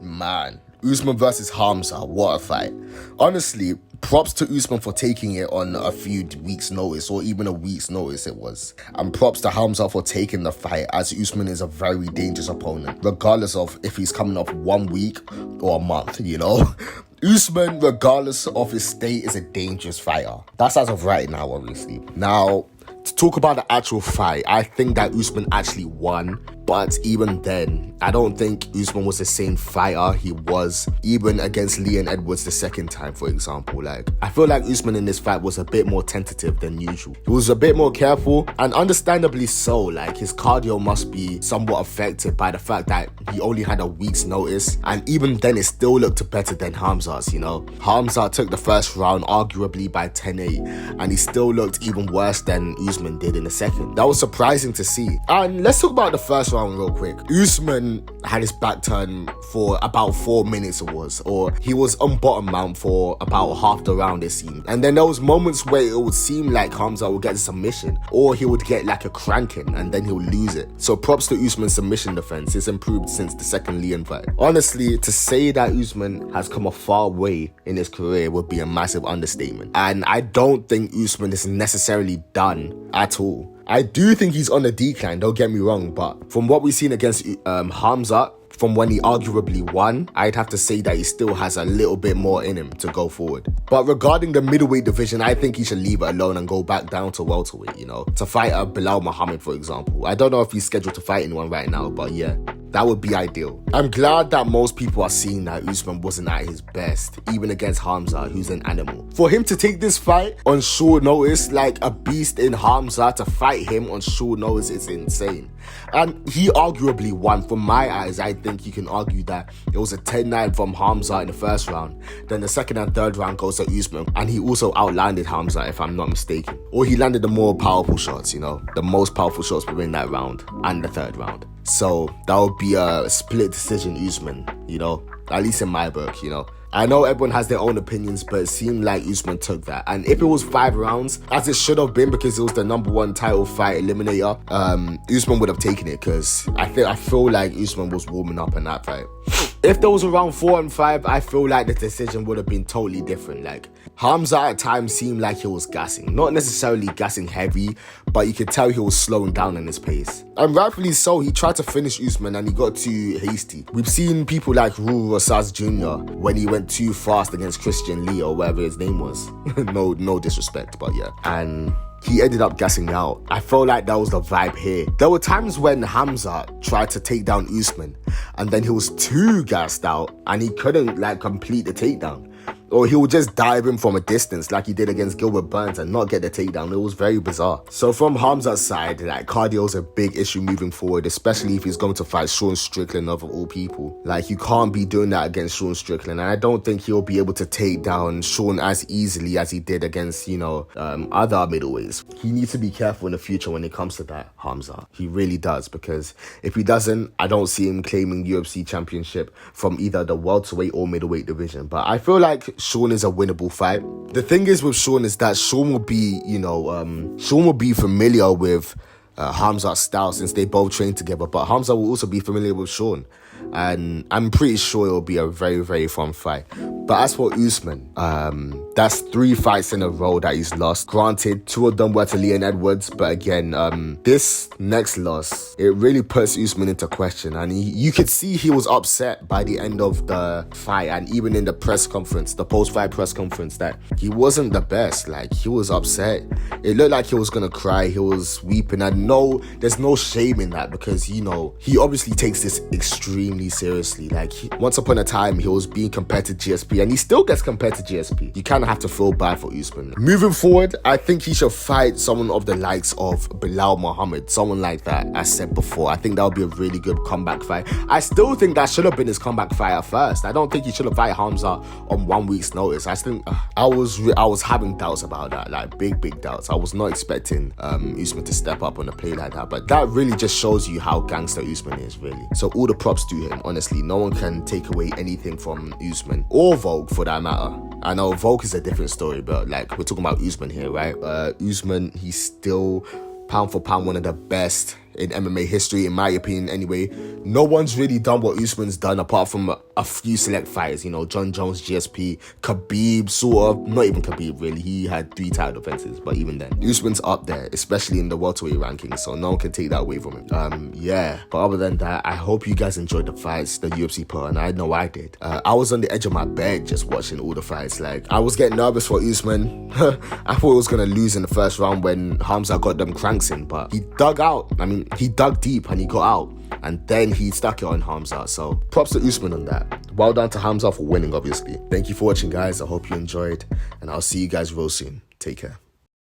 Man, Usman versus Khamzat, what a fight. Honestly, props to Usman for taking it on a few weeks' notice, or even a week's notice it was. And props to Khamzat for taking the fight, as Usman is a very dangerous opponent, regardless of if he's coming off 1 week or a month, you know? Usman, regardless of his state, is a dangerous fighter. That's as of right now, obviously. Now, to talk about the actual fight, I think that Usman actually won. But even then, I don't think Usman was the same fighter he was even against Leon Edwards the second time, for example. Like, I feel like Usman in this fight was a bit more tentative than usual. He was a bit more careful, and understandably so. Like, his cardio must be somewhat affected by the fact that he only had a week's notice, and even then it still looked better than Khamzat's, you know. Khamzat took the first round arguably by 10-8, and he still looked even worse than Usman did in the second. That was surprising to see. And let's talk about the first round real quick. Usman had his back turned for about 4 minutes or he was on bottom mount for about half the round, it seemed. And then there was moments where it would seem like Khamzat would get a submission, or he would get like a cranking and then he'll lose it. So props to Usman's submission defense. It's improved since the second Leon fight. Honestly, to say that Usman has come a far way in his career would be a massive understatement. And I don't think Usman is necessarily done at all. I do think he's on the decline, don't get me wrong, but from what we've seen against Khamzat, from when he arguably won, I'd have to say that he still has a little bit more in him to go forward. But regarding the middleweight division, I think he should leave it alone and go back down to welterweight, you know, to fight a Bilal Muhammad, for example. I don't know if he's scheduled to fight anyone right now, but yeah, that would be ideal. I'm glad that most people are seeing that Usman wasn't at his best, even against Khamzat, who's an animal. For him to take this fight on short notice, like a beast in Khamzat, to fight him on short notice is insane. And he arguably won. From my eyes, I think you can argue that it was a 10-9 from Khamzat in the first round. Then the second and third round goes to Usman, and he also outlanded Khamzat, if I'm not mistaken. Or he landed the more powerful shots, you know, the most powerful shots within that round and the third round. So that would be a split decision Usman, you know, at least in my book, you know. I know everyone has their own opinions, but it seemed like Usman took that. And if it was 5 rounds, as it should have been because it was the #1 title fight eliminator, Usman would have taken it, because I feel like Usman was warming up in that fight. If there was around 4 and 5, I feel like the decision would have been totally different. Like, Khamzat at times seemed like he was gassing. Not necessarily gassing heavy, but you could tell he was slowing down in his pace. And rightfully so, he tried to finish Usman and he got too hasty. We've seen people like Ruru Rosas Jr. when he went too fast against Christian Lee or whatever his name was. no disrespect, but yeah. And he ended up gassing out. I felt like that was the vibe here. There were times when Khamzat tried to take down Usman and then he was too gassed out and he couldn't like complete the takedown. Or he would just dive in from a distance like he did against Gilbert Burns and not get the takedown. It was very bizarre. So from Khamzat's side, like, cardio is a big issue moving forward, especially if he's going to fight Sean Strickland of all people. Like, you can't be doing that against Sean Strickland, and I don't think he'll be able to take down Sean as easily as he did against, you know, other middleweights. He needs to be careful in the future when it comes to that, Khamzat. He really does, because if he doesn't, I don't see him claiming UFC championship from either the welterweight or middleweight division. But I feel like Sean is a winnable fight. The thing is with Sean is that Sean will be, you know, Sean will be familiar with Khamzat's style since they both train together, but Khamzat will also be familiar with Sean. And I'm pretty sure it will be a very, very fun fight. But as for Usman, that's 3 fights in a row that he's lost. Granted, 2 of them were to Leon Edwards, but again, this next loss, it really puts Usman into question. And you could see he was upset by the end of the fight, and even in the press conference, the post-fight press conference, that he wasn't the best. Like, he was upset. It looked like he was gonna cry. He was weeping. And no, there's no shame in that, because, you know, he obviously takes this extremely seriously. Like, once upon a time, he was being compared to GSP, and he still gets compared to GSP. You kind of have to feel bad for Usman. Moving forward, I think he should fight someone of the likes of Bilal Muhammad, someone like that. As said before, I think that would be a really good comeback fight. I still think that should have been his comeback fight at first. I don't think he should have fight Khamzat on 1 week's notice. I think I was having doubts about that, like big doubts. I was not expecting Usman to step up on a play like that, but that really just shows you how gangster Usman is, really. So all the props to him. Honestly, no one can take away anything from Usman or Volk for that matter. I know Volk is a different story, but like, we're talking about Usman here, right? Usman, he's still pound for pound one of the best in MMA history, in my opinion anyway. No one's really done what Usman's done apart from a few select fighters, you know, John Jones, GSP, Khabib, sort of. Not even Khabib, really. He had 3 title defenses, but even then, Usman's up there, especially in the welterweight rankings, so no one can take that away from him. Yeah, but other than that, I hope you guys enjoyed the fights the UFC put on. I know I did. I was on the edge of my bed just watching all the fights. Like, I was getting nervous for Usman. I thought he was gonna lose in the first round when Khamzat got them cranks in, but he dug out. I mean, he dug deep and he got out, and then he stuck it on Khamzat. So props to Usman on that. Well done to Khamzat for winning, obviously. Thank you for watching, guys. I hope you enjoyed, and I'll see you guys real soon. Take care.